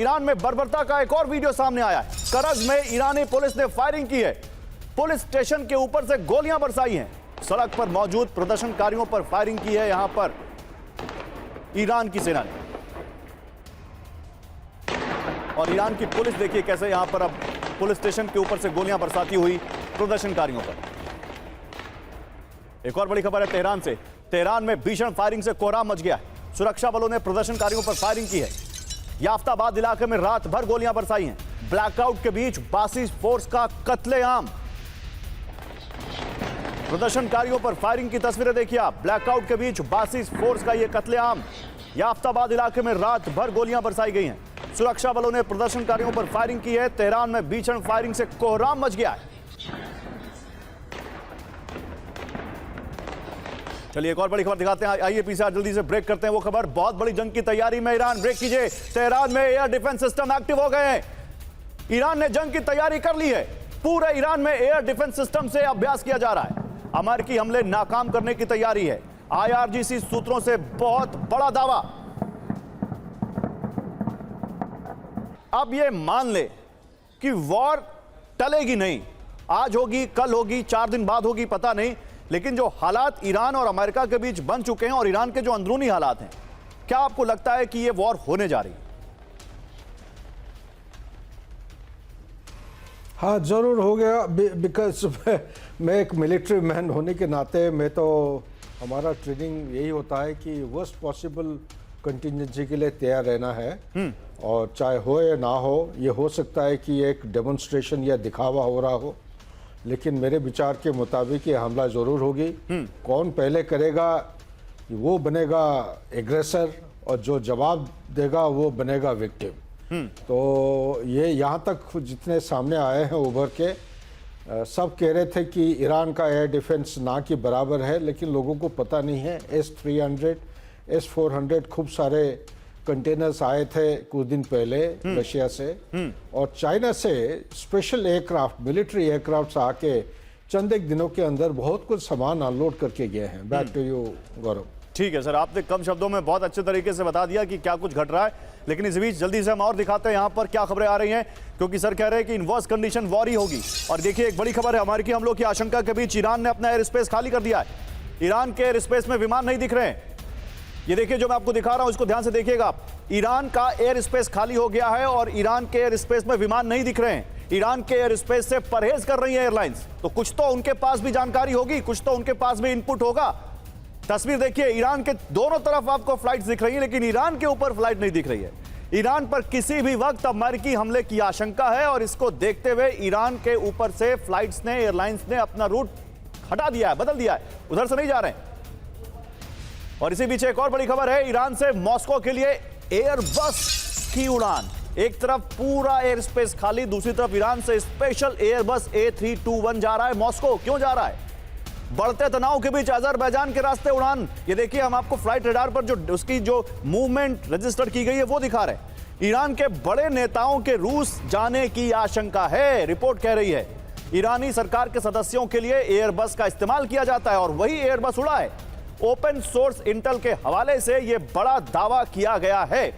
Iran में बर्बरता का एक और वीडियो सामने आया है। करज में ईरानी पुलिस ने फायरिंग की है। पुलिस स्टेशन के ऊपर से गोलियां बरसाई हैं। सड़क पर मौजूद प्रदर्शनकारियों पर फायरिंग की है यहां पर ईरान की सेना ने। और ईरान की पुलिस देखिए कैसे यहां पर अब पुलिस स्टेशन के ऊपर से गोलियां बरसाती हुई प्रदर्शनकारियों पर। एक और बड़ी खबर है तेहरान से। तेहरान में भीषण फायरिंग से कोहराम मच गया है। सुरक्षा बलों ने प्रदर्शनकारियों पर फायरिंग की है। याफ्ताबाद इलाके में रात भर गोलियां बरसाई हैं। ब्लैकआउट के बीच बासिस फोर्स का कत्लेआम। प्रदर्शनकारियों पर फायरिंग की तस्वीरें देखिए आप। ब्लैकआउट के बीच बासिस फोर्स का यह कत्लेआम। याफ्ताबाद इलाके में रात भर गोलियां बरसाई गई हैं। सुरक्षा बलों ने प्रदर्शनकारियों पर फायरिंग की है। तेहरान में भीषण फायरिंग से कोहराम मच गया है। चलिए एक और बड़ी खबर दिखाते हैं। आइए पीछे जल्दी से ब्रेक करते हैं वो खबर। बहुत बड़ी जंग की तैयारी में ईरान। ब्रेक कीजिए। तेहरान में एयर डिफेंस सिस्टम एक्टिव हो गए हैं। ईरान ने जंग की तैयारी कर ली है। पूरे ईरान में एयर डिफेंस सिस्टम से अभ्यास किया जा रहा है। अमेरिकी हमले नाकाम करने की तैयारी है। IRGC सूत्रों से बहुत बड़ा दावा। अब यह मान ले कि वॉर टलेगी नहीं। आज होगी, कल होगी, 4 दिन बाद होगी, पता नहीं, लेकिन जो हालात ईरान और अमेरिका के बीच बन चुके हैं और ईरान के जो अंदरूनी हालात हैं, क्या आपको लगता है कि यह वॉर होने जा रही है? हाँ, जरूर हो गया। बिकॉज मैं एक मिलिट्री मैन होने के नाते मैं तो हमारा ट्रेनिंग यही होता है कि वर्स्ट पॉसिबल कंटिजेंसी के लिए तैयार रहना है। और चाहे हो या ना हो, ये हो सकता है कि एक डेमोन्स्ट्रेशन या दिखावा हो रहा हो, लेकिन मेरे विचार के मुताबिक ये हमला जरूर होगी। कौन पहले करेगा वो बनेगा एग्रेसर, और जो जवाब देगा वो बनेगा विक्टिम। तो ये यहाँ तक जितने सामने आए हैं उभर के, सब कह रहे थे कि ईरान का एयर डिफेंस ना के बराबर है, लेकिन लोगों को पता नहीं है। S-300, S-400 खूब सारे कंटेनर्स आए थे कुछ दिन पहले रशिया से, और चाइना से स्पेशल एयरक्राफ्ट, मिलिट्री एयरक्राफ्ट आके चंद एक दिनों के अंदर बहुत कुछ सामान अनलोड करके गए हैं। बैक टू यू गौरव। ठीक है सर, आपने कम शब्दों में बहुत अच्छे तरीके से बता दिया कि क्या कुछ घट रहा है, लेकिन इस बीच जल्दी से हम और दिखाते हैं यहाँ पर क्या खबरें आ रही हैं, क्योंकि सर कह रहे हैं कि इन वर्स्ट कंडीशन वॉर ही होगी। और देखिए एक बड़ी खबर है, अमेरिकी हमलों की आशंका के बीच ईरान ने अपना एयर स्पेस खाली कर दिया है। ईरान के एयर स्पेस में विमान नहीं दिख रहे हैं। ये देखिए जो मैं आपको दिखा रहा हूं, इसको ध्यान से देखिएगा आप। ईरान का एयर स्पेस खाली हो गया है और ईरान के एयर स्पेस में विमान नहीं दिख रहे हैं। ईरान के एयर स्पेस से परहेज कर रही है एयरलाइंस। तो कुछ तो उनके पास भी जानकारी होगी, कुछ तो उनके पास भी इनपुट होगा। तस्वीर देखिए, ईरान के दोनों तरफ आपको फ्लाइट्स दिख रही है, लेकिन ईरान के ऊपर फ्लाइट नहीं दिख रही है। ईरान पर किसी भी वक्त अमेरिकी हमले की आशंका है, और इसको देखते हुए ईरान के ऊपर से फ्लाइट्स ने, एयरलाइंस ने अपना रूट हटा दिया है, बदल दिया है, उधर से नहीं जा रहे हैं। और इसी बीच एक और बड़ी खबर है, ईरान से मॉस्को के लिए एयरबस की उड़ान। एक तरफ पूरा एयर स्पेस खाली, दूसरी तरफ ईरान से स्पेशल एयरबस A321 जा रहा है मॉस्को। क्यों जा रहा है? बढ़ते तनाव के बीच अजरबैजान के रास्ते उड़ान। ये देखिए हम आपको फ्लाइट रडार पर जो उसकी जो मूवमेंट रजिस्टर की गई है वो दिखा रहे हैं। ईरान के बड़े नेताओं के रूस जाने की आशंका है, रिपोर्ट कह रही है। ईरानी सरकार के सदस्यों के लिए एयरबस का इस्तेमाल किया जाता है और वही एयरबस उड़ा है। ओपन सोर्स इंटेल के हवाले से यह बड़ा दावा किया गया है।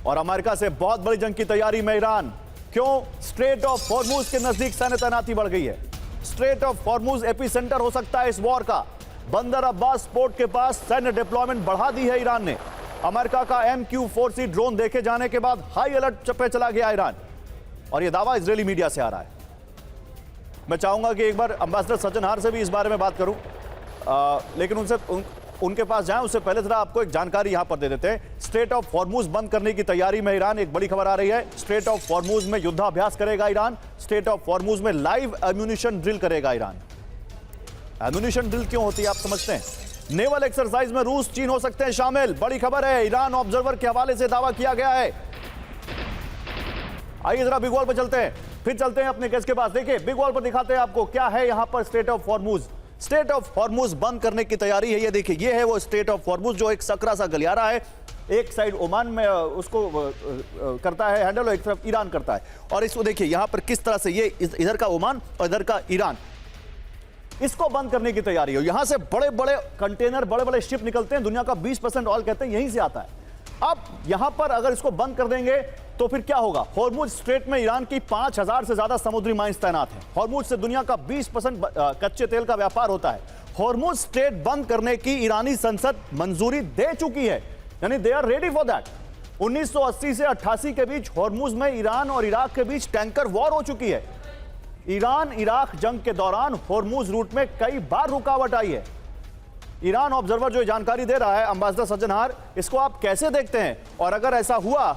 और अमेरिका से बहुत बड़ी जंग की तैयारी में ईरान। क्यों? स्ट्रेट ऑफ हॉर्मुज के नजदीक सैन्य तैनाती बढ़ गई है। स्ट्रेट ऑफ हॉर्मुज एपिसेंटर हो सकता है इस वॉर का। बंदर अब्बास पोर्ट के पास सैन्य डिप्लॉयमेंट बढ़ा दी है ईरान ने। अमेरिका का MQ-4C ड्रोन देखे जाने के बाद हाई अलर्ट पे चला गया ईरान, और यह दावा इजरायली मीडिया से आ रहा है। मैं चाहूंगा कि एक बार एम्बेसडर सचिन हार से भी इस बारे में बात करूं, लेकिन उनके पास जाएं उससे पहले जरा आपको एक जानकारी यहां पर दे देते हैं। स्ट्रेट ऑफ हॉर्मुज बंद करने की तैयारी में ईरान। एक बड़ी खबर आ रही है, स्ट्रेट ऑफ हॉर्मुज में युद्धाभ्यास करेगा ईरान। स्ट्रेट ऑफ हॉर्मुज में लाइव एम्यूनिशन ड्रिल करेगा ईरान। एम्यूनिशन ड्रिल क्यों होती है आप समझते हैं? नेवल एक्सरसाइज में रूस, चीन हो सकते हैं शामिल। बड़ी खबर है, ईरान ऑब्जर्वर के हवाले से दावा किया गया है। आइए जरा बिग वॉल पर चलते हैं, फिर चलते हैं अपने गेस्ट के पास। देखिए बिग वॉल पर दिखाते हैं आपको क्या है यहां पर straight of Hormuz. Straight of Hormuz बंद करने की तैयारी है। ये देखिए, ये है वो स्ट्रेट ऑफ हॉर्मुज, जो एक सकरा सा गलियारा है। एक साइड ओमान में उसको करता है हैंडल, और एक तरफ ईरान करता है। और इसको देखिए यहां पर किस तरह से, ये इधर का ओमान और इधर का ईरान। इसको बंद करने की तैयारी है। यहां से बड़े बड़े कंटेनर, बड़े बड़े शिप निकलते हैं। दुनिया का 20% ऑयल कहते हैं यहीं से आता है। अब यहां पर अगर इसको बंद कर देंगे तो फिर क्या होगा? हॉर्मुज स्ट्रेट में ईरान की 5000 से ज्यादा समुद्री माइंस तैनात हैं। हॉर्मुज से दुनिया का 20% कच्चे तेल का व्यापार होता है। हॉर्मुज स्ट्रेट बंद करने की ईरानी संसद मंजूरी दे चुकी है, यानी they are ready for that. 1980 से 88 के बीच हॉर्मुज में ईरान और इराक के बीच टैंकर वॉर हो चुकी है। ईरान इराक जंग के दौरान हॉर्मुज रूट में कई बार रुकावट आई है। ईरान ऑब्जर्वर जो जानकारी दे रहा है एम्बेसडर सज्जनहार, इसको आप कैसे देखते हैं? और अगर ऐसा हुआ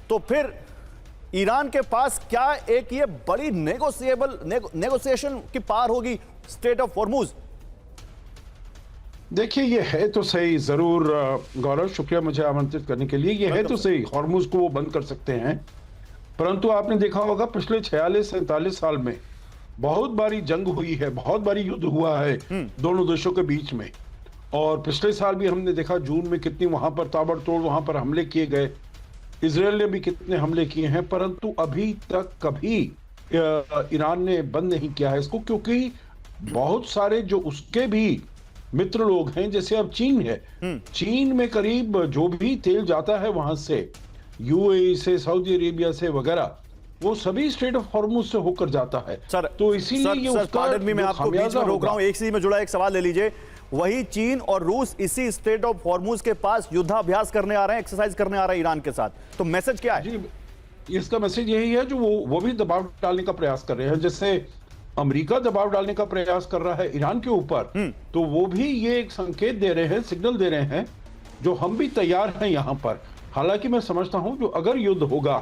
तो फिर ईरान के पास क्या एक ये बड़ी नेगोशिएशन की पार होगी स्टेट ऑफ हॉर्मुज? देखिए, ये है तो सही जरूर गौरव, शुक्रिया मुझे आमंत्रित करने के लिए। ये है तो सही, हॉर्मुज को वो बंद कर सकते हैं, परंतु आपने देखा होगा पिछले 46-47 साल में बहुत बारी जंग हुई है, बहुत बारी युद्ध हुआ है दोनों देशों के बीच में। और पिछले साल भी हमने देखा जून में कितनी वहां पर ताबड़तोड़ वहां पर हमले किए गए। इजराइल ने भी कितने हमले किए हैं, परंतु अभी तक कभी ईरान ने बंद नहीं किया है इसको, क्योंकि बहुत सारे जो उसके भी मित्र लोग हैं, जैसे अब चीन है, चीन में करीब जो भी तेल जाता है वहां से, यूएई से, सऊदी अरेबिया से वगैरह, वो सभी स्ट्रेट ऑफ हॉर्मुज से होकर जाता है। सर, तो इसीलिए ये उसका मैं आपको बीच में रोक रहा हूं, एक चीज में जुड़ा एक सवाल ले लीजिए। वही चीन और रूस इसी स्ट्रेट ऑफ हॉर्मुज के पास युद्धाभ्यास करने आ रहे हैं, एक्सरसाइज करने आ रहे हैं ईरान के साथ, तो मैसेज क्या है? जी, इसका मैसेज यही है जो वो भी दबाव डालने का प्रयास कर रहे हैं। जैसे अमेरिका दबाव डालने का प्रयास कर रहा है ईरान के ऊपर, तो वो भी ये एक संकेत दे रहे हैं, सिग्नल दे रहे हैं, जो हम भी तैयार हैं यहां पर। हालांकि मैं समझता हूं जो अगर युद्ध होगा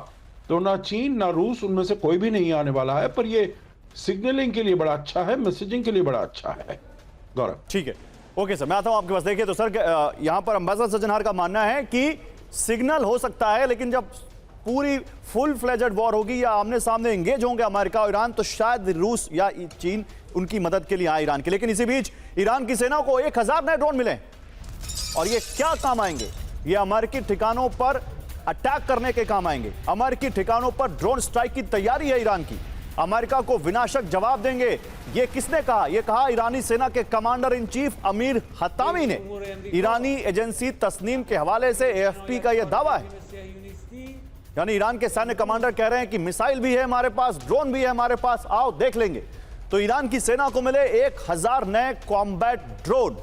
तो ना चीन ना रूस, उनमें से कोई भी नहीं आने वाला है, पर ये सिग्नलिंग के लिए बड़ा अच्छा है, मैसेजिंग के लिए बड़ा अच्छा है। गौरव, ठीक है, ओके सर, मैं आता हूं आपके पास। देखिए तो सर, यहां पर एम्बेसडर सज्जनहार का मानना है कि सिग्नल हो सकता है, लेकिन जब पूरी फुल फ्लेजेड वॉर होगी या आमने सामने एंगेज होंगे अमेरिका और ईरान, तो शायद रूस या चीन उनकी मदद के लिए आए ईरान के। लेकिन इसी बीच ईरान की सेना को 1000 नए ड्रोन मिले, और ये क्या काम आएंगे? ये अमेरिकी ठिकानों पर अटैक करने के काम आएंगे। अमेरिकी ठिकानों पर ड्रोन स्ट्राइक की तैयारी है ईरान की। अमेरिका को विनाशक जवाब देंगे, ये किसने कहा? ये कहा ईरानी सेना के कमांडर इन चीफ अमीर हतामी ने। ईरानी एजेंसी तस्नीम के हवाले से एएफपी का यह दावा है, यानी ईरान के सैन्य कमांडर कह रहे हैं कि मिसाइल भी है हमारे पास, ड्रोन भी है हमारे पास, आओ देख लेंगे। तो ईरान की सेना को मिले 1000 नए कॉम्बैट ड्रोन।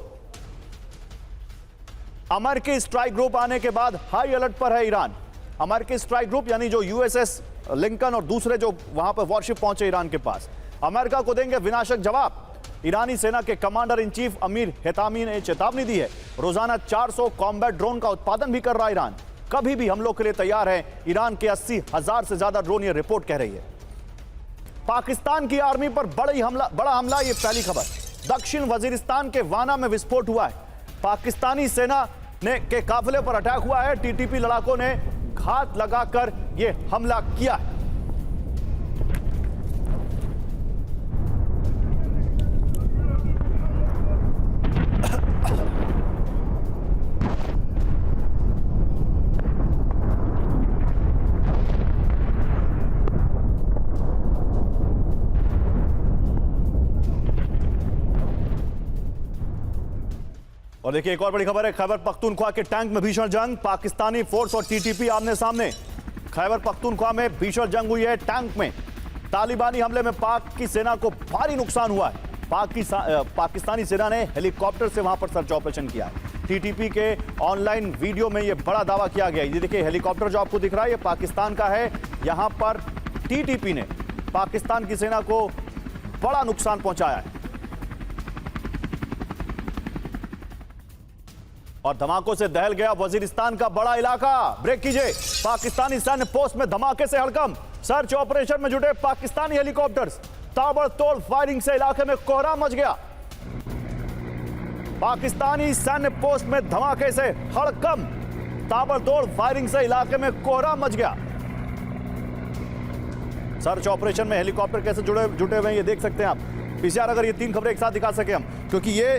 अमेरिकी स्ट्राइक ग्रुप आने के बाद हाई अलर्ट पर है ईरान। अमेरिकी स्ट्राइक ग्रुप यानी जो यूएसएस लिंकन और दूसरे जो वहां पर वॉरशिप पहुंचे ईरान के पास, अमेरिका को देंगे विनाशक जवाब। ईरानी सेना के कमांडर इन चीफ अमीर हेतामी ने चेतावनी दी है। रोजाना 400 कॉम्बैट ड्रोन का उत्पादन भी कर रहा है ईरान। कभी भी हमलों के लिए तैयार है। ईरान के 80,000 से ज्यादा ड्रोन, ये रिपोर्ट कह रही है। पाकिस्तान की आर्मी पर बड़ा हमला, ये पहली खबर। दक्षिण वजीरिस्तान के वाना में विस्फोट हुआ है। पाकिस्तानी सेना के काफिले पर अटैक हुआ है। टीटीपी लड़ाकों ने घात लगाकर यह हमला किया है। और देखिए एक और बड़ी खबर है, खैबर पख्तूनख्वा के टैंक में भीषण जंग, पाकिस्तानी फोर्स और टीटीपी आमने सामने। खैबर पख्तूनख्वा में भीषण जंग हुई है टैंक में। तालिबानी हमले में पाक की सेना को भारी नुकसान हुआ है। पाकिस्तानी सेना ने हेलीकॉप्टर से वहां पर सर्च ऑपरेशन किया है। टीटीपी के ऑनलाइन वीडियो में यह बड़ा दावा किया गया है। ये देखिए हेलीकॉप्टर जो आपको दिख रहा है, ये पाकिस्तान का है। यहां पर टीटीपी ने पाकिस्तान की सेना को बड़ा नुकसान पहुंचाया है। और धमाकों से दहल गया वजीरिस्तान का बड़ा इलाका। ब्रेक कीजिए। पाकिस्तानी सैन्य पोस्ट में धमाके से हड़कंप। सर्च ऑपरेशन में जुटे पाकिस्तानी हेलीकॉप्टर्स। ताबड़तोड़ फायरिंग से इलाके में कोहराम मच गया। पाकिस्तानी सैन्य पोस्ट में धमाके से हड़कंप। ताबड़तोड़ फायरिंग से इलाके में कोहराम मच गया। सर्च ऑपरेशन में हेलीकॉप्टर कैसे जुटे हुए हैं ये देख सकते हैं आप। पीसीआर अगर ये 3 खबरें एक साथ दिखा सके हम, क्योंकि ये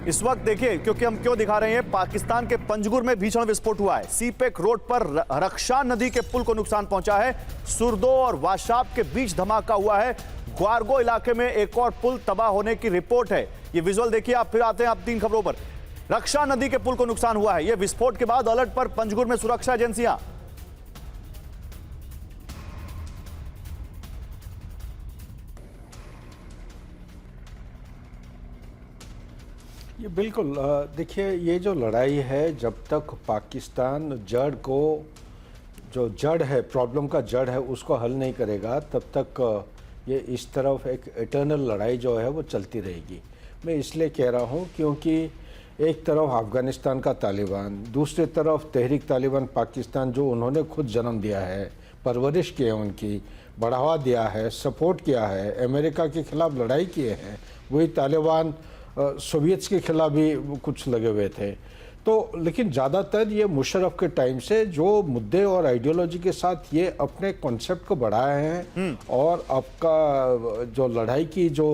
इस वक्त देखिए, क्योंकि हम क्यों दिखा रहे हैं, पाकिस्तान के पंजगुर में भीषण विस्फोट हुआ है। सीपेक रोड पर रक्षान नदी के पुल को नुकसान पहुंचा है। सुरदो और वाशाब के बीच धमाका हुआ है। ग्वारगो इलाके में एक और पुल तबाह होने की रिपोर्ट है। ये विजुअल देखिए आप, फिर आते हैं आप 3 खबरों पर। रक्षा नदी के पुल को नुकसान हुआ है। यह विस्फोट के बाद अलर्ट पर पंजगुर में सुरक्षा एजेंसियां। ये बिल्कुल देखिए, ये जो लड़ाई है, जब तक पाकिस्तान जड़ को, जो जड़ है, प्रॉब्लम का जड़ है, उसको हल नहीं करेगा, तब तक ये इस तरफ एक इटर्नल लड़ाई जो है वो चलती रहेगी। मैं इसलिए कह रहा हूँ क्योंकि एक तरफ अफ़गानिस्तान का तालिबान, दूसरी तरफ तहरीक तालिबान पाकिस्तान, जो उन्होंने खुद जन्म दिया है, परवरिश की है, उनकी बढ़ावा दिया है, सपोर्ट किया है, अमेरिका के खिलाफ लड़ाई किए हैं। वही तालिबान सोवियत्स के खिलाफ भी कुछ लगे हुए थे। तो लेकिन ज़्यादातर ये मुशर्रफ के टाइम से जो मुद्दे और आइडियोलॉजी के साथ ये अपने कॉन्सेप्ट को बढ़ाए हैं और आपका जो लड़ाई की जो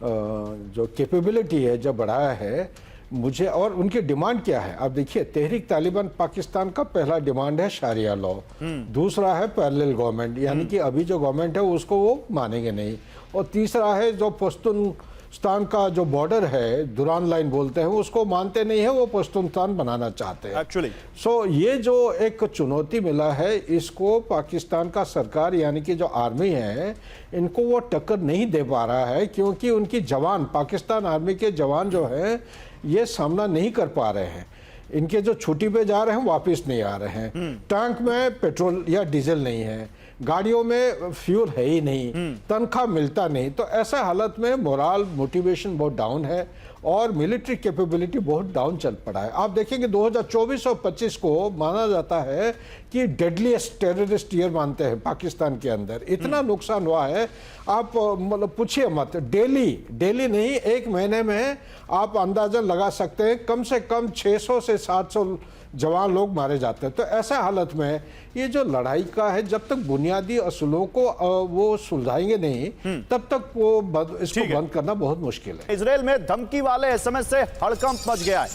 कैपेबिलिटी है, जब बढ़ाया है मुझे। और उनकी डिमांड क्या है, आप देखिए, तहरीक तालिबान पाकिस्तान का पहला डिमांड है शारिया लॉ, दूसरा है पैरेलल गवर्नमेंट, यानी कि अभी जो गवर्नमेंट है उसको वो मानेंगे नहीं, और तीसरा है जो पश्तूनस्तान का जो बॉर्डर है, दुरान लाइन बोलते हैं, उसको मानते नहीं है, वो पश्तूनस्तान बनाना चाहते हैं एक्चुअली। सो ये जो एक चुनौती मिला है, इसको पाकिस्तान का सरकार यानी कि जो आर्मी है, इनको वो टक्कर नहीं दे पा रहा है, क्योंकि उनकी जवान, पाकिस्तान आर्मी के जवान जो हैं, ये सामना नहीं कर पा रहे हैं। इनके जो छुट्टी पे जा रहे हैं वापस नहीं आ रहे हैं, टैंक में पेट्रोल या डीजल नहीं है, गाड़ियों में फ्यूल है ही नहीं, तनख्वाह मिलता नहीं। तो ऐसा हालत में मोरल, मोटिवेशन बहुत डाउन है और मिलिट्री कैपेबिलिटी बहुत डाउन चल पड़ा है। आप देखेंगे 2024 और 25 को माना जाता है कि डेडलीस्ट टेररिस्ट ईयर मानते हैं पाकिस्तान के अंदर। इतना नुकसान हुआ है, आप मतलब पूछिए मत। डेली नहीं, एक महीने में आप अंदाजा लगा सकते हैं, कम से कम 600 से 700 जवान लोग मारे जाते हैं। तो ऐसा हालत में ये जो लड़ाई का है, जब तक बुनियादी असूलों को वो सुलझाएंगे नहीं, तब तक वो इसको बंद करना बहुत मुश्किल है। इजराइल में धमकी वाले एसएमएस से हड़कंप मच गया है।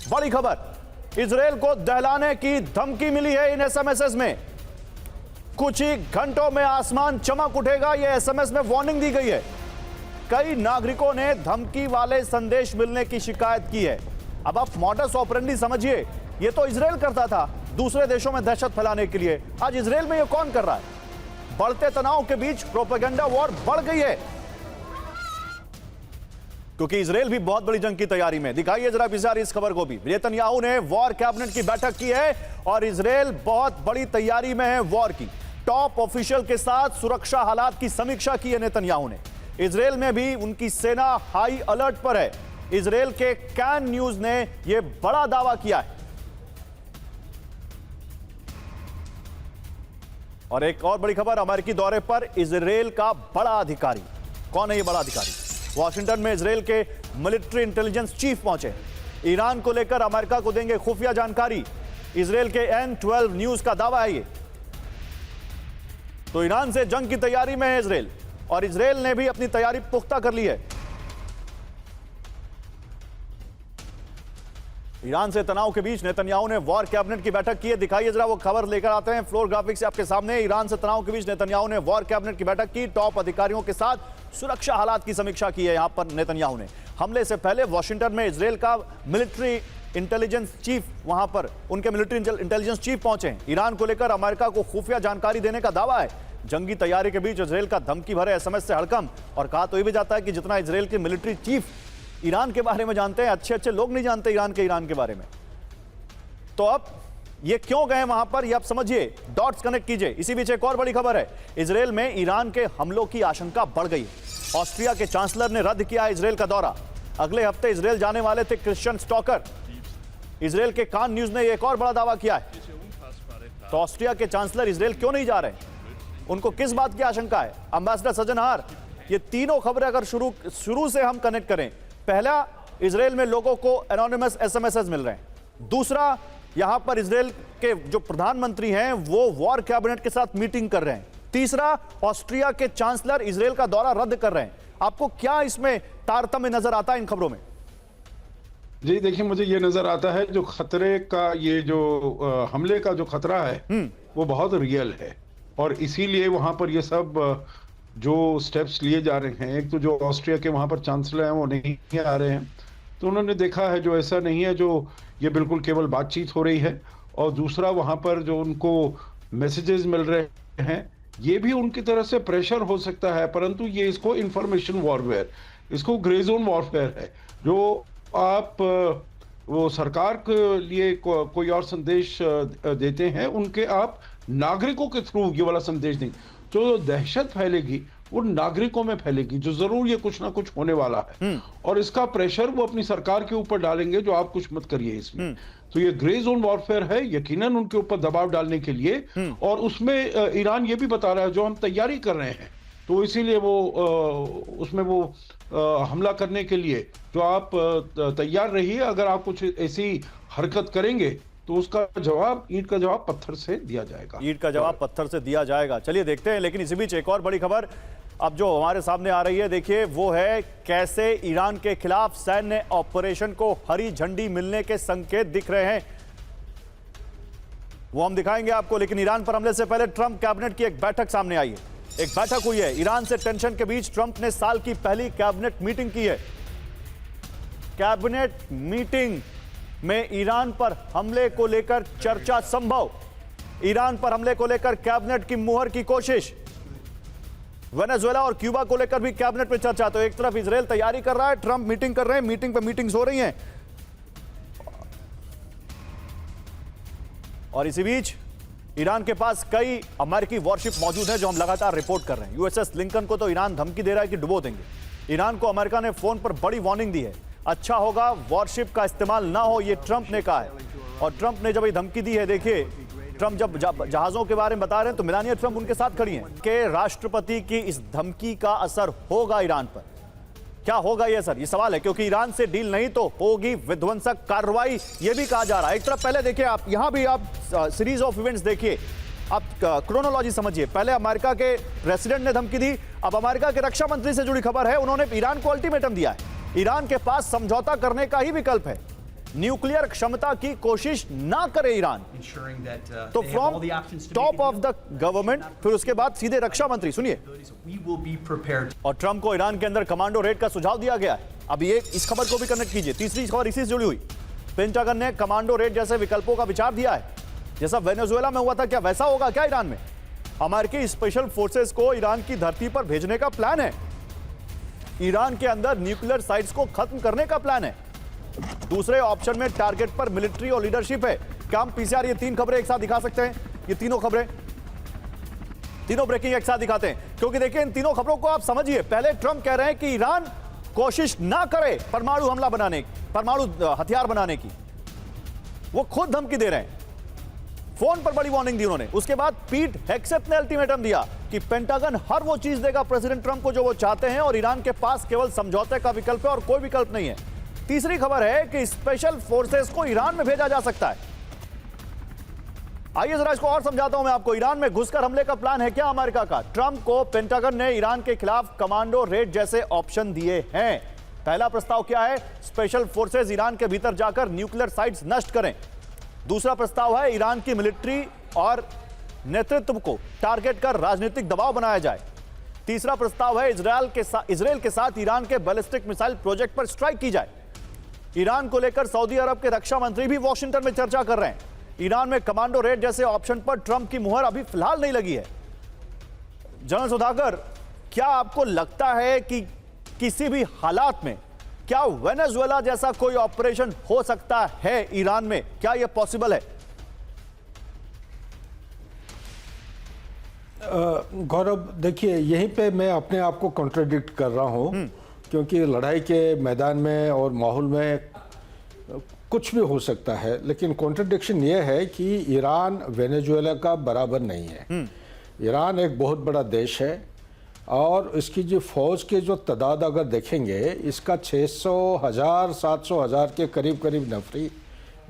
बड़ी खबर, इजराइल को दहलाने की धमकी मिली है इन एसएमएस में। कुछ ही घंटों में आसमान चमक उठेगा, यह एसएमएस में वार्निंग दी गई है। कई नागरिकों ने धमकी वाले संदेश मिलने की शिकायत की है। अब आप मॉडस ऑपरेंडी समझिए, ये तो इजराइल करता था दूसरे देशों में दहशत फैलाने के लिए, आज इजराइल में ये कौन कर रहा है? बढ़ते तनाव के बीच प्रोपेगेंडा वॉर बढ़ गई है, क्योंकि इजराइल भी बहुत बड़ी जंग की तैयारी में। दिखाइए जरा विज़ार इस खबर को भी। नेतन्याहू ने वॉर कैबिनेट की बैठक की है और इजराइल बहुत बड़ी तैयारी में है वॉर की। टॉप ऑफिशियल के साथ सुरक्षा हालात की समीक्षा की है नेतन्याहू ने। इजराइल में भी उनकी सेना हाई अलर्ट पर है। इजराइल के कैन न्यूज ने यह बड़ा दावा किया है। और एक और बड़ी खबर, अमेरिकी दौरे पर इजराइल का बड़ा अधिकारी। कौन है ये बड़ा अधिकारी? वॉशिंगटन में इजराइल के मिलिट्री इंटेलिजेंस चीफ पहुंचे। ईरान को लेकर अमेरिका को देंगे खुफिया जानकारी। इजराइल के N12 न्यूज का दावा है ये। तो ईरान से जंग की तैयारी में है इजराइल, और इजराइल ने भी अपनी तैयारी पुख्ता कर ली है। ईरान से तनाव के बीच नेतन्याहू ने वॉर कैबिनेट की बैठक की है। दिखाइए जरा वो खबर लेकर आते हैं फ्लोर ग्राफिक्स से आपके सामने। ईरान से तनाव के बीच नेतन्याहू ने वॉर कैबिनेट की बैठक की। टॉप अधिकारियों के साथ सुरक्षा हालात की समीक्षा की है। यहां पर नेतन्याहू ने हमले से पहले वॉशिंगटन में इजराइल का मिलिट्री इंटेलिजेंस चीफ, वहां पर उनके मिलिट्री इंटेलिजेंस चीफ पहुंचे। ईरान को लेकर अमेरिका को खुफिया जानकारी देने का दावा है। जंगी तैयारी के बीच इजराइल का धमकी भरे एसएमएस से हड़कंप। और कहा तो यह भी जाता है कि जितना इजराइल के मिलिट्री चीफ ईरान के बारे में जानते हैं, अच्छे लोग नहीं जानते ईरान के बारे में। तो अब ये क्यों गए वहां पर, ये आप समझिए, डॉट्स कनेक्ट कीजिए। इसी बीच एक और बड़ी खबर है, इजराइल में ईरान के हमलों की आशंका बढ़ गई है। ऑस्ट्रिया के चांसलर ने रद्द किया इजराइल का दौरा। अगले हफ्ते इजराइल जाने वाले थे क्रिश्चियन स्टॉकर। इजराइल के कान न्यूज ने एक और बड़ा दावा किया है। तो ऑस्ट्रिया के चांसलर इजराइल क्यों नहीं जा रहे, उनको किस बात की आशंका है? एम्बेसडर सजनहार, ये तीनों खबरें अगर शुरू से हम कनेक्ट करें, पहला, इजराइल में लोगों को एनोनिमस एसएमएस मिल रहे हैं। दूसरा, यहां पर इजराइल के जो प्रधानमंत्री हैं वो वॉर कैबिनेट के साथ मीटिंग कर रहे हैं। तीसरा, ऑस्ट्रिया के चांसलर इजराइल का दौरा रद्द कर रहे हैं। आपको क्या इसमें तारतम्य नजर आता है इन खबरों में? जी देखिए, मुझे ये नजर आता है जो खतरे का, ये जो हमले का जो खतरा है वो बहुत रियल है, और इसीलिए वहां पर ये सब जो स्टेप्स लिए जा रहे हैं। एक तो जो ऑस्ट्रिया के वहां पर चांसलर हैं वो नहीं आ रहे हैं, तो उन्होंने देखा है जो ऐसा नहीं है जो ये बिल्कुल केवल बातचीत हो रही है, और दूसरा वहां पर जो उनको मैसेजेस मिल रहे हैं ये भी उनकी तरफ से प्रेशर हो सकता है, परंतु ये इसको इंफॉर्मेशन वॉरफेयर, इसको ग्रे जोन वॉरफेयर है। जो आप वो सरकार के लिए कोई और संदेश देते हैं, उनके आप नागरिकों के थ्रू ये वाला संदेश देंगे, जो दहशत फैलेगी वो नागरिकों में फैलेगी, जो जरूर ये कुछ ना कुछ होने वाला है, और इसका प्रेशर वो अपनी सरकार के ऊपर डालेंगे जो आप कुछ मत करिए इसमें। तो ये ग्रे जोन वॉरफेयर है, यकीनन उनके ऊपर दबाव डालने के लिए, और उसमें ईरान ये भी बता रहा है जो हम तैयारी कर रहे हैं, तो इसीलिए वो उसमें वो हमला करने के लिए जो आप तैयार रहिए, अगर आप कुछ ऐसी हरकत करेंगे तो उसका जवाब, ईंट का जवाब पत्थर से दिया जाएगा। ईंट का जवाब पत्थर से दिया जाएगा। चलिए देखते हैं। लेकिन इसी बीच एक और बड़ी खबर अब जो हमारे सामने आ रही है, देखिए वो है कैसे ईरान के खिलाफ सैन्य ऑपरेशन को हरी झंडी मिलने के संकेत दिख रहे हैं, वो हम दिखाएंगे आपको। लेकिन ईरान पर हमले से पहले ट्रंप कैबिनेट की एक बैठक सामने आई है। एक बैठक हुई है। ईरान से टेंशन के बीच ट्रंप ने साल की पहली कैबिनेट मीटिंग की है। कैबिनेट मीटिंग में ईरान पर हमले को लेकर चर्चा संभव। ईरान पर हमले को लेकर कैबिनेट की मुहर की कोशिश। वेनेजुएला और क्यूबा को लेकर भी कैबिनेट में चर्चा। तो एक तरफ इजराइल तैयारी कर रहा है, ट्रंप मीटिंग कर रहे हैं, मीटिंग पे मीटिंग्स हो रही हैं, और इसी बीच ईरान के पास कई अमेरिकी वॉरशिप मौजूद हैं जो हम लगातार रिपोर्ट कर रहे हैं। यूएसएस लिंकन को तो ईरान धमकी दे रहा है कि डुबो देंगे। ईरान को अमेरिका ने फोन पर बड़ी वार्निंग दी है, अच्छा होगा वॉरशिप का इस्तेमाल ना हो, ये ट्रंप ने कहा है। और ट्रंप ने जब ये धमकी दी है, देखिए ट्रंप जब जहाजों के बारे में बता रहे हैं तो मेलानिया ट्रंप उनके साथ खड़ी हैं कि राष्ट्रपति की इस धमकी का असर होगा ईरान पर। क्या होगा ये असर, ये सवाल है, क्योंकि ईरान से डील नहीं तो होगी विध्वंसक कार्रवाई, ये भी कहा जा रहा है। एक तरफ पहले देखिए आप, यहां भी आप सीरीज ऑफ इवेंट्स देखिए, आप क्रोनोलॉजी समझिए। पहले अमेरिका के प्रेसिडेंट ने धमकी दी, अब अमेरिका के रक्षा मंत्री से जुड़ी खबर है, उन्होंने ईरान को अल्टीमेटम दिया है। ईरान के पास समझौता करने का ही विकल्प है, न्यूक्लियर क्षमता की कोशिश ना करे ईरान। तो from top of the government, फिर उसके बाद सीधे रक्षा मंत्री, सुनिए। और ट्रंप को ईरान के अंदर कमांडो रेड का सुझाव दिया गया है। अब ये इस खबर को भी कनेक्ट कीजिए, तीसरी खबर इसी से जुड़ी हुई। पेंटागन ने कमांडो रेड जैसे विकल्पों का विचार दिया है, जैसा वेनेजुएला में हुआ था, क्या वैसा होगा क्या ईरान में? अमेरिकी स्पेशल फोर्सेस को ईरान की धरती पर भेजने का प्लान है। ईरान के अंदर न्यूक्लियर साइट्स को खत्म करने का प्लान है। दूसरे ऑप्शन में टारगेट पर मिलिट्री और लीडरशिप है। क्या हम पीसीआर ये तीन खबरें एक साथ दिखा सकते हैं? ये तीनों खबरें, तीनों ब्रेकिंग एक साथ दिखाते हैं, क्योंकि देखिए इन तीनों खबरों को आप समझिए। पहले ट्रंप कह रहे हैं कि ईरान कोशिश ना करे परमाणु हमला बनाने, परमाणु हथियार बनाने की, वो खुद धमकी दे रहे हैं। फोन पर बड़ी वार्निंग दी उन्होंने। उसके बाद पीट हेग्सेथ ने अल्टीमेटम दिया कि पेंटागन हर वो चीज देगा प्रेसिडेंट ट्रंप को जो वो चाहते हैं, और ईरान के पास केवल समझौते का विकल्प है और कोई विकल्प नहीं है। तीसरी खबर है कि स्पेशल फोर्सेस को ईरान में भेजा जा सकता है। आइए जरा इसको और समझाता हूं मैं आपको। ईरान में घुसकर हमले का प्लान है क्या अमेरिका का? ट्रंप को पेंटागन ने ईरान के खिलाफ कमांडो रेड जैसे ऑप्शन दिए हैं। पहला प्रस्ताव क्या है? स्पेशल फोर्सेस ईरान के भीतर जाकर न्यूक्लियर साइट्स नष्ट करें। दूसरा प्रस्ताव है ईरान की मिलिट्री और नेतृत्व को टारगेट कर राजनीतिक दबाव बनाया जाए। तीसरा प्रस्ताव है इजरायल के साथ ईरान के बैलिस्टिक मिसाइल प्रोजेक्ट पर स्ट्राइक की जाए। ईरान को लेकर सऊदी अरब के रक्षा मंत्री भी वॉशिंगटन में चर्चा कर रहे हैं। ईरान में कमांडो रेड जैसे ऑप्शन पर ट्रंप की मुहर अभी फिलहाल नहीं लगी है। जनरल सुधाकर, क्या आपको लगता है कि किसी भी हालात में क्या वेनेजुएला जैसा कोई ऑपरेशन हो सकता है ईरान में? क्या यह पॉसिबल है? गौरव, देखिए यहीं पे मैं अपने आप को कॉन्ट्रडिक्ट कर रहा हूं, क्योंकि लड़ाई के मैदान में और माहौल में कुछ भी हो सकता है, लेकिन कॉन्ट्रडिक्शन ये है कि ईरान वेनेजुएला का बराबर नहीं है। ईरान एक बहुत बड़ा देश है, और इसकी जो फौज के जो तादाद अगर देखेंगे, इसका 600,000 700,000 के करीब करीब नफरी,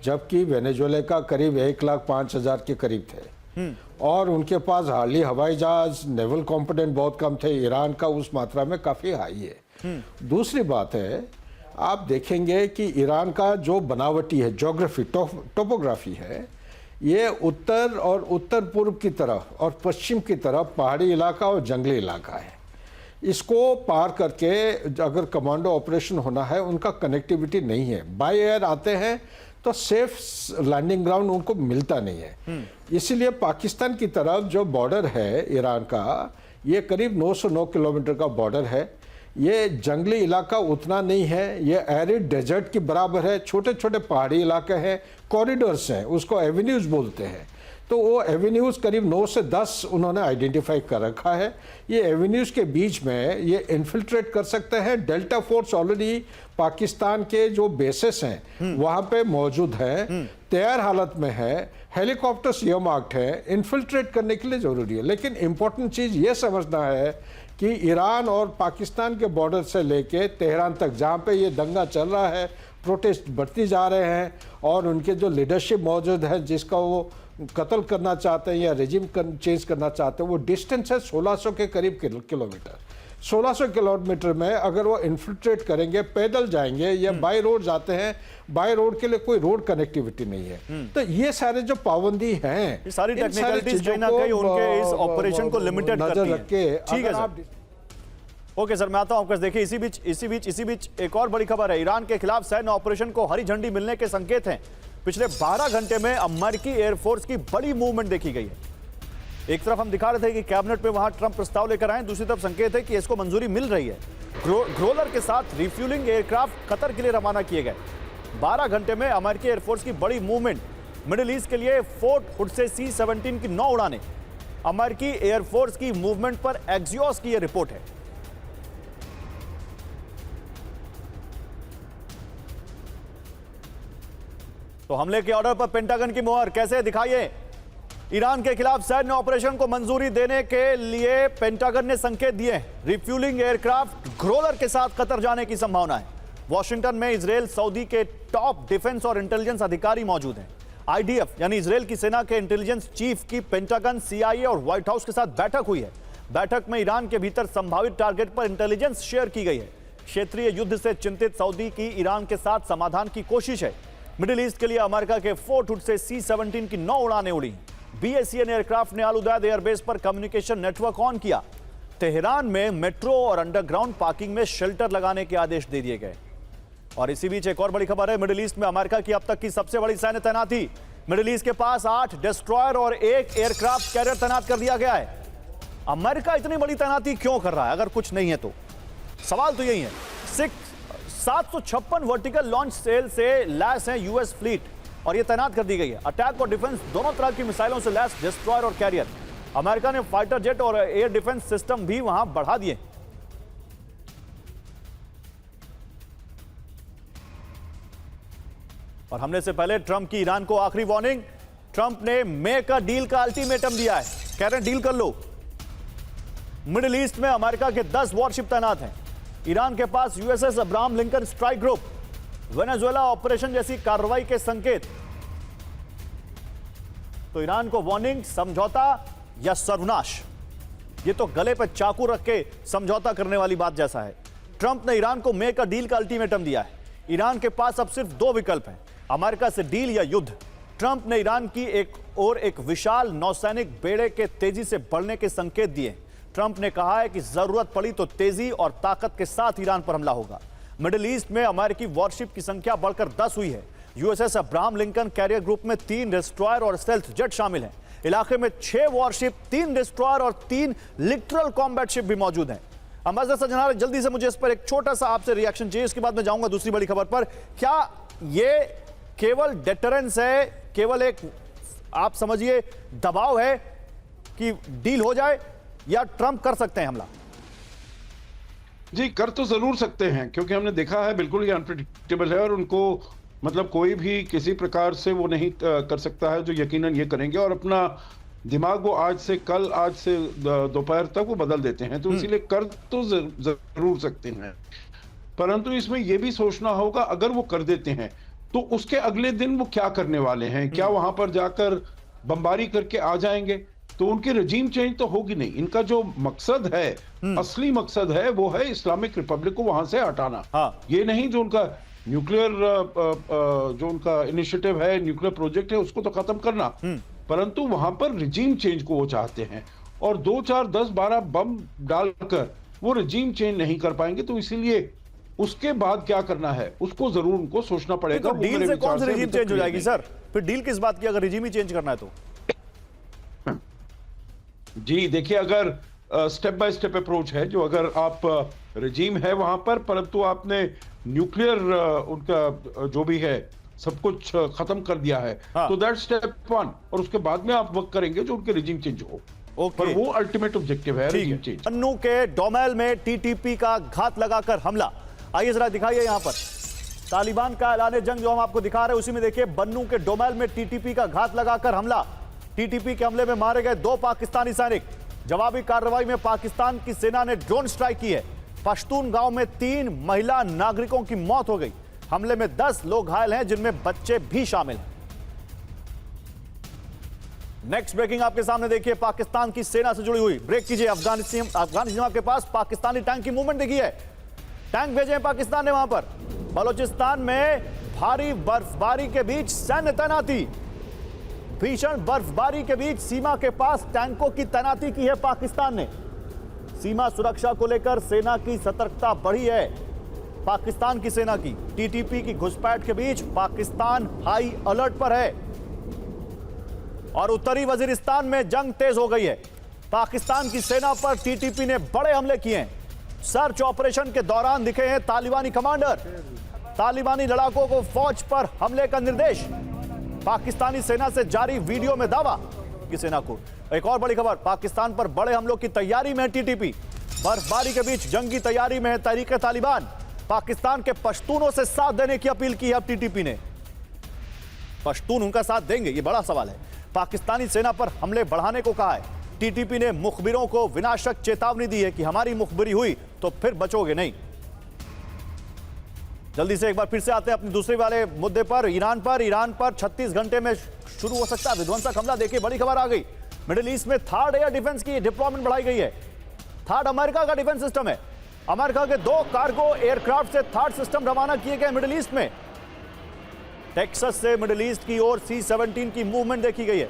जबकि वेनेजुएला का करीब 1,05,000 के करीब थे। और उनके पास हार्डली हवाई जहाज, नेवल कॉम्पोनेंट बहुत कम थे। ईरान का उस मात्रा में काफ़ी हाई है। दूसरी बात है, आप देखेंगे कि ईरान का जो बनावटी है, ज्योग्राफी, टोपोग्राफी है, ये उत्तर और उत्तर पूर्व की तरफ और पश्चिम की तरफ पहाड़ी इलाका और जंगली इलाका है। इसको पार करके अगर कमांडो ऑपरेशन होना है, उनका कनेक्टिविटी नहीं है। बाय एयर आते हैं तो सेफ लैंडिंग ग्राउंड उनको मिलता नहीं है। इसीलिए पाकिस्तान की तरफ जो बॉर्डर है ईरान का, ये करीब 909 किलोमीटर का बॉर्डर है। ये जंगली इलाका उतना नहीं है, ये एरिड डेजर्ट की बराबर है, छोटे छोटे पहाड़ी इलाके हैं, कॉरिडोर्स हैं, उसको एवेन्यूज बोलते हैं। तो वो एवेन्यूज करीब 9 से 10 उन्होंने आइडेंटिफाई कर रखा है। ये एवेन्यूज के बीच में ये इन्फिल्ट्रेट कर सकते हैं। डेल्टा फोर्स ऑलरेडी पाकिस्तान के जो बेसेस हैं वहाँ पे मौजूद हैं, तैयार हालत में है, हेलीकॉप्टर्स एयरमार्क्ड है, इन्फिल्ट्रेट करने के लिए ज़रूरी है। लेकिन इम्पोर्टेंट चीज़ ये समझना है कि ईरान और पाकिस्तान के बॉर्डर से लेके तेहरान तक, जहाँ पे ये दंगा चल रहा है, प्रोटेस्ट बढ़ती जा रहे हैं और उनके जो लीडरशिप मौजूद है जिसका वो कत्ल करना चाहते हैं या रेजिम चेंज करना चाहते हैं, वो डिस्टेंस है 1600 के करीब किलोमीटर। 1600 किलोमीटर में अगर वो इन्फिल्ट्रेट करेंगे, पैदल जाएंगे या बाय रोड जाते हैं, बाय रोड के लिए कोई रोड कनेक्टिविटी नहीं है। तो ये सारे जो पाबंदी हैं, ये सारी टेक्निकलिटीज कहीं ना कहीं उनके इस ऑपरेशन को लिमिटेड करती हैं। ठीक है सर, ओके सर, मैं आता हूं आपके। देखिए इसी बीच एक और बड़ी खबर है। ईरान के खिलाफ सैन्य ऑपरेशन को हरी झंडी मिलने के संकेत हैं। पिछले 12 घंटे में अमेरिकी एयरफोर्स की बड़ी मूवमेंट देखी गई है। एक तरफ हम दिखा रहे थे कि कैबिनेट में वहां ट्रंप प्रस्ताव लेकर आए, दूसरी तरफ संकेत है कि इसको मंजूरी मिल रही है। ग्रोलर के साथ रिफ्यूलिंग एयरक्राफ्ट कतर के लिए रवाना किए गए। 12 घंटे में अमेरिकी एयरफोर्स की बड़ी मूवमेंट। मिडिल ईस्ट के लिए फोर्ट हुड से C-17 की 9 उड़ानें। अमेरिकी एयरफोर्स की मूवमेंट पर एक्सियोस की यह रिपोर्ट है। तो हमले के ऑर्डर पर पेंटागन की मोहर कैसे दिखाइए। ईरान के खिलाफ सैन्य ऑपरेशन को मंजूरी देने के लिए पेंटागन ने संकेत दिए। रिफ्यूलिंग एयरक्राफ्ट ग्रोलर के साथ कतर जाने की संभावना है। वॉशिंगटन में इजराइल सऊदी के टॉप डिफेंस और इंटेलिजेंस अधिकारी मौजूद हैं। IDF यानी इजराइल की सेना के इंटेलिजेंस चीफ की पेंटागन, CIA और व्हाइट हाउस के साथ बैठक हुई है। बैठक में ईरान के भीतर संभावित टारगेट पर इंटेलिजेंस शेयर की गई है। क्षेत्रीय युद्ध से चिंतित सऊदी की ईरान के साथ समाधान की कोशिश है। मिडिल ईस्ट के लिए अमेरिका के फोर्ट हुड से C-17 की 9 उड़ानें उड़ी। BACN एयरक्राफ्ट ने अल-उदैद एयरबेस पर कम्युनिकेशन नेटवर्क ऑन किया। तेहरान में मेट्रो और अंडरग्राउंड पार्किंग में शेल्टर लगाने के आदेश दे दिए गए। और इसी बीच एक और बड़ी खबर है। मिडिल ईस्ट में अमेरिका की अब तक की सबसे बड़ी सैन्य तैनाती। मिडिल ईस्ट के पास 8 डिस्ट्रॉयर और 1 एयरक्राफ्ट कैरियर तैनात कर दिया गया है। अमेरिका इतनी बड़ी तैनाती क्यों कर रहा है अगर कुछ नहीं है तो? सवाल तो यही है। 756 वर्टिकल लॉन्च सेल से लैस है यूएस फ्लीट और यह तैनात कर दी गई है। अटैक और डिफेंस दोनों तरह की मिसाइलों से लैस डिस्ट्रॉयर और कैरियर। अमेरिका ने फाइटर जेट और एयर डिफेंस सिस्टम भी वहां बढ़ा दिए। और हमले से पहले ट्रंप की ईरान को आखिरी वार्निंग। ट्रंप ने मेक अ डील का अल्टीमेटम दिया है। कह रहे हैं डील कर लो। मिडिल ईस्ट में अमेरिका के 10 वॉरशिप तैनात हैं। ईरान के पास USS Abraham Lincoln strike group. Venezuela operation जैसी कार्रवाई के संकेत। तो ईरान को वार्निंग, समझौता या सर्वनाश, यह तो गले पर चाकू रख के समझौता करने वाली बात जैसा है। ट्रंप ने ईरान को मेक अ डील का अल्टीमेटम दिया है। ईरान के पास अब सिर्फ 2 विकल्प हैं, अमेरिका से डील या युद्ध। ट्रंप ने ईरान की एक विशाल नौसैनिक बेड़े के तेजी से बढ़ने के संकेत दिए। ट्रंप ने कहा है कि जरूरत पड़ी तो तेजी और ताकत के साथ ईरान पर हमला होगा। मिडिल ईस्ट में अमेरिकी वॉरशिप की संख्या बढ़कर 10 हुई है। USS Abraham Lincoln carrier group में 3 डिस्ट्रॉयर और स्टेल्थ जेट शामिल हैं। इलाके में 6 वॉरशिप, 3 डिस्ट्रॉयर और 3 लिटरल कॉम्बैट शिप भी मौजूद हैं। अम्बासडर सज्जनार, जल्दी से मुझे इस पर एक छोटा सा आपसे रिएक्शन चाहिए, इसके बाद मैं जाऊंगा दूसरी बड़ी खबर पर। क्या ये केवल डेटरेंस है, केवल एक आप समझिए दबाव है कि डील हो जाए, या ट्रंप कर सकते हैं हमला? जी, कर तो जरूर सकते हैं, क्योंकि हमने देखा है बिल्कुल ये अनप्रेडिक्टेबल है और उनको मतलब कोई भी किसी प्रकार से वो नहीं कर सकता है जो यकीनन ये करेंगे, और अपना दिमाग वो आज से कल, आज से दोपहर तक वो बदल देते हैं। तो इसीलिए कर तो जरूर सकते हैं, परंतु इसमें यह भी सोचना होगा अगर वो कर देते हैं तो उसके अगले दिन वो क्या करने वाले हैं। क्या वहां पर जाकर बमबारी करके आ जाएंगे? तो उनकी रजीम चेंज तो होगी नहीं। इनका जो मकसद है, असली मकसद है, वो है इस्लामिक रिपब्लिक को वहां से हटाना। ये नहीं जो उनका न्यूक्लियर जो उनका इनिशिएटिव है, न्यूक्लियर प्रोजेक्ट है, उसको तो खत्म करना, परंतु वहां पर रिजीम चेंज को वो चाहते हैं। और 2, 4, 10, 12 बम डालकर वो रजीम चेंज नहीं कर पाएंगे। तो इसीलिए उसके बाद क्या करना है उसको जरूर उनको सोचना पड़ेगा। तो वो डील मेरे से विचार कौन सी से रिजीम अभी तक चेंज हो clear जाएगी नहीं। सर? फिर डील किस बात की अगर रिजीम ही चेंज करना है तो? जी देखिए, अगर स्टेप बाय स्टेप अप्रोच है, जो अगर आप रजीम है वहां पर, परंतु आपने न्यूक्लियर उनका जो भी है सब कुछ खत्म कर दिया है, हाँ। तो दैट स्टेप 1, और उसके बाद में आप वर्क करेंगे जो उनके रिजीम चेंज हो। ओके। पर वो अल्टीमेट ऑब्जेक्टिव है, ठीक रिजीम है। चेंज। पन्नू के डोमेल में टीटीपी का घात लगाकर हमला। आइए जरा दिखाइए यहां पर तालिबान का ऐलान जंग जो हम आपको दिखा रहे हैं, उसी में देखिए बन्नू के डोमेल में टीटीपी का घात लगाकर हमला। टीटीपी के हमले में मारे गए 2 पाकिस्तानी सैनिक। जवाबी कार्रवाई में पाकिस्तान की सेना ने ड्रोन स्ट्राइक की है। पश्तून गांव में 3 महिला नागरिकों की मौत हो गई। हमले में 10 लोग घायल हैं, जिनमें बच्चे भी शामिल हैं। नेक्स्ट ब्रेकिंग आपके सामने देखिए, पाकिस्तान की सेना से जुड़ी हुई। ब्रेक कीजिए। अफगानिस्तान के पास पाकिस्तानी टैंक की मूवमेंट देखी है। टैंक भेजे हैं पाकिस्तान ने वहां पर। बलूचिस्तान में भारी बर्फबारी के बीच सैन्य तैनाती। भीषण बर्फबारी के बीच सीमा के पास टैंकों की तैनाती की है पाकिस्तान ने। सीमा सुरक्षा को लेकर सेना की सतर्कता बढ़ी है। पाकिस्तान की सेना की टीटीपी की घुसपैठ के बीच पाकिस्तान हाई अलर्ट पर है और उत्तरी वजीरिस्तान में जंग तेज हो गई है। पाकिस्तान की सेना पर टीटीपी ने बड़े हमले किए हैं। सर्च ऑपरेशन के दौरान दिखे हैं तालिबानी कमांडर। तालिबानी लड़ाकों को फौज पर हमले का निर्देश। पाकिस्तानी सेना से जारी वीडियो में दावा कि सेना को। एक और बड़ी खबर, पाकिस्तान पर बड़े हमलों की तैयारी में है टीटीपी। बर्फबारी के बीच जंगी तैयारी में है तहरीक तालिबान। पाकिस्तान के पश्तूनों से साथ देने की अपील की है अब टीटीपी ने। पश्तून उनका साथ देंगे, ये बड़ा सवाल है। पाकिस्तानी सेना पर हमले बढ़ाने को कहा है। टीटीपी ने मुखबिरों को विनाशक चेतावनी दी है कि हमारी मुखबिरी हुई तो फिर बचोगे नहीं। जल्दी से एक बार फिर से आते हैं अपने दूसरे वाले मुद्दे पर, ईरान पर 36 घंटे में शुरू हो सकता है विध्वंसक हमला। देखिए बड़ी खबर आ गई, मिडिल ईस्ट में थर्ड एयर डिफेंस की डिप्लॉयमेंट बढ़ाई गई है। थर्ड अमेरिका का डिफेंस सिस्टम है। अमेरिका के 2 कार्गो एयरक्राफ्ट से थर्ड सिस्टम रवाना किए गए मिडिल ईस्ट में। टेक्सास से मिडिल ईस्ट की ओर C-17 की मूवमेंट देखी गई है।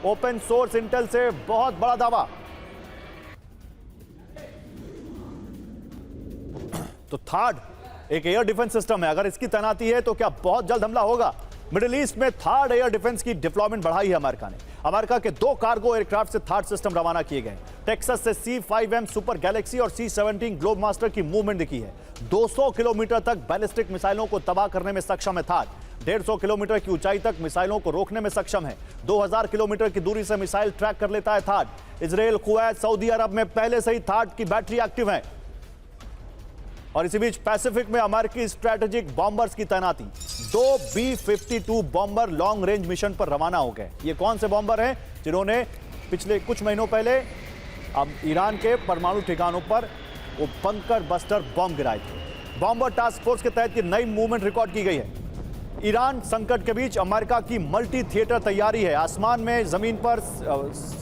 ओपन सोर्स इंटेल से बहुत बड़ा दावा। तो थर्ड एक एयर डिफेंस सिस्टम है, अगर इसकी तैनाती है तो क्या बहुत जल्द हमला होगा। मिडिल ईस्ट में थर्ड एयर डिफेंस की डिप्लॉयमेंट बढ़ाई है अमेरिका ने। अमेरिका के 2 कार्गो एयरक्राफ्ट से थर्ड सिस्टम रवाना किए गए। टेक्सास से C-5M सुपर गैलेक्सी और C-17 ग्लोब मास्टर की मूवमेंट दिखी है। 200 किलोमीटर तक बैलिस्टिक मिसाइलों को तबाह करने में सक्षम है थर्ड। 150 किलोमीटर की ऊंचाई तक मिसाइलों को रोकने में सक्षम है। 2000 किलोमीटर की दूरी से मिसाइल ट्रैक कर लेता है थर्ड। इजराइल, कुवैत, सऊदी अरब में पहले से ही थर्ड की बैटरी एक्टिव है। और इसी बीच पैसिफिक में अमेरिकी स्ट्रेटेजिक बॉम्बर्स की तैनाती। 2 B-52 bomber long range mission पर रवाना हो गए। ये कौन से बॉम्बर हैं जिन्होंने पिछले कुछ महीनों पहले अब ईरान के परमाणु ठिकानों पर वो बंकर बस्टर बॉम्ब गिराए थे। बॉम्बर टास्क फोर्स के तहत ये नई मूवमेंट रिकॉर्ड की गई है। ईरान संकट के बीच अमेरिका की मल्टी थिएटर तैयारी है। आसमान में, जमीन पर,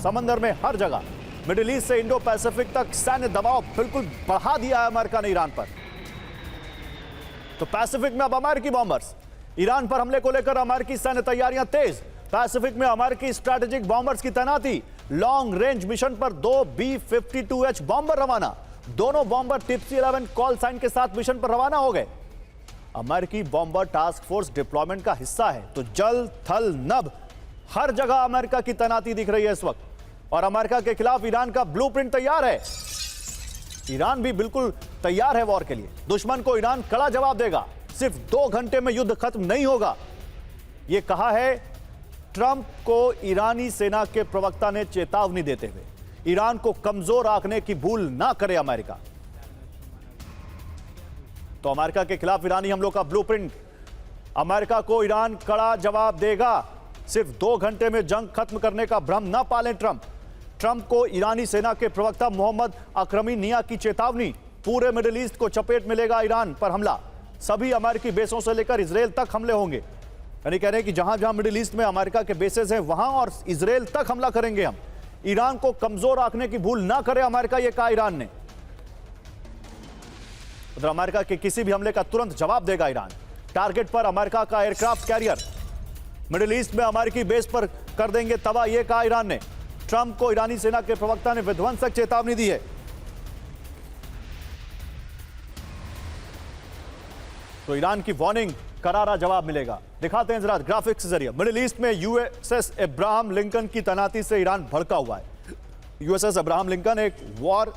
समंदर में, हर जगह। मिडिल ईस्ट से इंडो पैसिफिक तक सैन्य दबाव बिल्कुल बढ़ा दिया है अमेरिका ने ईरान पर। तो पैसिफिक में अब अमेरिकी बॉम्बर्स। ईरान पर हमले को लेकर अमेरिकी सैन्य तैयारियां तेज। पैसिफिक में अमेरिकी स्ट्रैटेजिक बॉम्बर्स की तैनाती। लॉन्ग रेंज मिशन पर 2 B-52H बॉम्बर रवाना। दोनों बॉम्बर टिप्सी 11 कॉल साइन के साथ मिशन पर रवाना हो गए। अमेरिकी बॉम्बर टास्क फोर्स डिप्लॉयमेंट का हिस्सा है। तो जल, थल, नभ, हर जगह अमेरिका की तैनाती दिख रही है इस वक्त। और अमेरिका के खिलाफ ईरान का ब्लूप्रिंट तैयार है। ईरान भी बिल्कुल तैयार है वॉर के लिए। दुश्मन को ईरान कड़ा जवाब देगा। सिर्फ 2 घंटे में युद्ध खत्म नहीं होगा, यह कहा है ट्रंप को ईरानी सेना के प्रवक्ता ने चेतावनी देते हुए। ईरान को कमजोर आंकने की भूल ना करे अमेरिका। तो अमेरिका के खिलाफ ईरानी हमलों का ब्लूप्रिंट। अमेरिका को ईरान कड़ा जवाब देगा। सिर्फ 2 घंटे में जंग खत्म करने का भ्रम ना पालें ट्रंप। ट्रंप को ईरानी सेना के प्रवक्ता मोहम्मद अकरमी निया की चेतावनी। पूरे मिडिल ईस्ट को चपेट में लेगा ईरान पर हमला। सभी अमेरिकी बेसों से लेकर इजराइल तक हमले होंगे। यानी कह रहे हैं कि जहां जहां मिडिल ईस्ट में अमेरिका के बेसेस हैं वहां और इजराइल तक हमला करेंगे हम। ईरान को कमजोर आंकने की भूल ना करे अमेरिका, यह कहा ईरान ने। उधर अमेरिका के किसी भी हमले का तुरंत जवाब देगा ईरान। टारगेट पर अमेरिका का एयरक्राफ्ट कैरियर। मिडिल ईस्ट में अमेरिकी बेस पर कर देंगे तबाह, यह कहा ईरान ने। ट्रंप को ईरानी सेना के प्रवक्ता ने विध्वंसक चेतावनी दी है। तो ईरान की वार्निंग, करारा जवाब मिलेगा। दिखाते हैं जरा ग्राफिक्स के जरिए। मिडिल ईस्ट में यूएसएस अब्राहम लिंकन की तैनाती से ईरान भड़का हुआ है। यूएसएस अब्राहम लिंकन एक वॉर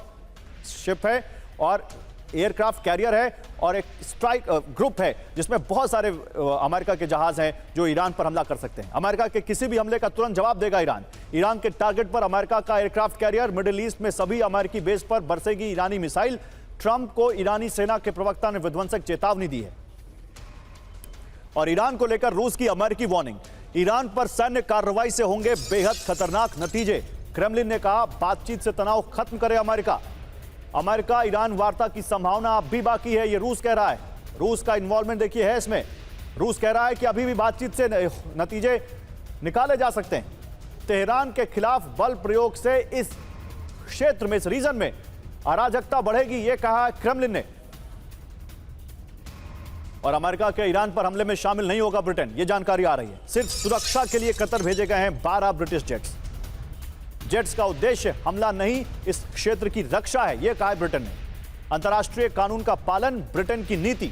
शिप है और एयरक्राफ्ट कैरियर है और एक स्ट्राइक ग्रुप है जिसमें बहुत सारे अमेरिका के जहाज हैं जो ईरान पर हमला कर सकते हैं। अमेरिका के किसी भी हमले का तुरंत जवाब देगा ईरान। ईरान के टारगेट पर अमेरिका का एयरक्राफ्ट कैरियर, मिडिल ईस्ट में सभी अमेरिकी बेस पर बरसेगी ईरानी मिसाइल। ट्रंप को ईरानी सेना के प्रवक्ता ने विध्वंसक चेतावनी दी है। और ईरान को लेकर रूस की अमेरिकी वार्निंग, ईरान पर सैन्य कार्रवाई से होंगे बेहद खतरनाक नतीजे। क्रेमलिन ने कहा बातचीत से तनाव खत्म करे अमेरिका। अमेरिका ईरान वार्ता की संभावना अब भी बाकी है, यह रूस कह रहा है। रूस का इन्वॉल्वमेंट देखिए है इसमें। रूस कह रहा है कि अभी भी बातचीत से नतीजे निकाले जा सकते हैं। तेहरान के खिलाफ बल प्रयोग से इस क्षेत्र में, इस रीजन में अराजकता बढ़ेगी, यह कहा क्रेमलिन ने। और अमेरिका के ईरान पर हमले में शामिल नहीं होगा ब्रिटेन, यह जानकारी आ रही है। सिर्फ सुरक्षा के लिए कतर भेजे गए हैं 12 ब्रिटिश जेट्स। जेट्स का उद्देश्य हमला नहीं, इस क्षेत्र की रक्षा है, यह कहा है ब्रिटेन ने। अंतर्राष्ट्रीय कानून का पालन ब्रिटेन की नीति।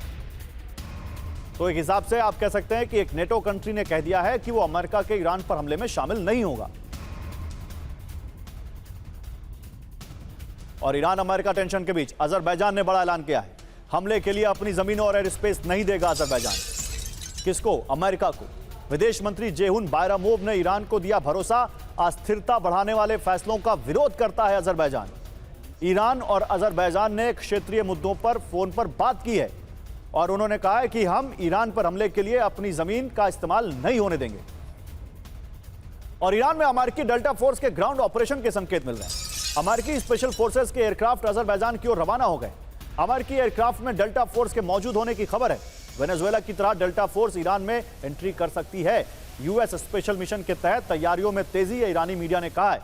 तो एक हिसाब से आप कह सकते हैं कि एक नेटो कंट्री ने कह दिया है कि वो अमेरिका के ईरान पर हमले में शामिल नहीं होगा। और ईरान अमेरिका टेंशन के बीच अजरबैजान ने बड़ा ऐलान किया है। हमले के लिए अपनी जमीनों और एयर स्पेस नहीं देगा अजरबैजान। किसको? अमेरिका को। विदेश मंत्री जेहुन बायरामोव ने ईरान को दिया भरोसा, अस्थिरता बढ़ाने वाले फैसलों का विरोध करता है अजरबैजान। ईरान और अजरबैजान ने क्षेत्रीय मुद्दों पर फोन पर बात की है और उन्होंने कहा है कि हम ईरान पर हमले के लिए अपनी जमीन का इस्तेमाल नहीं होने देंगे। और ईरान में अमेरिकी डेल्टा फोर्स के ग्राउंड ऑपरेशन के संकेत मिल रहे हैं। अमेरिकी स्पेशल फोर्सेस के एयरक्राफ्ट अजरबैजान की ओर रवाना हो गए। अमेरिकी एयरक्राफ्ट में डेल्टा फोर्स के मौजूद होने की खबर है। वेनेजुएला की तरह डेल्टा फोर्स ईरान में एंट्री कर सकती है। यूएस स्पेशल मिशन के तहत तैयारियों में तेजी है, ईरानी मीडिया ने कहा है।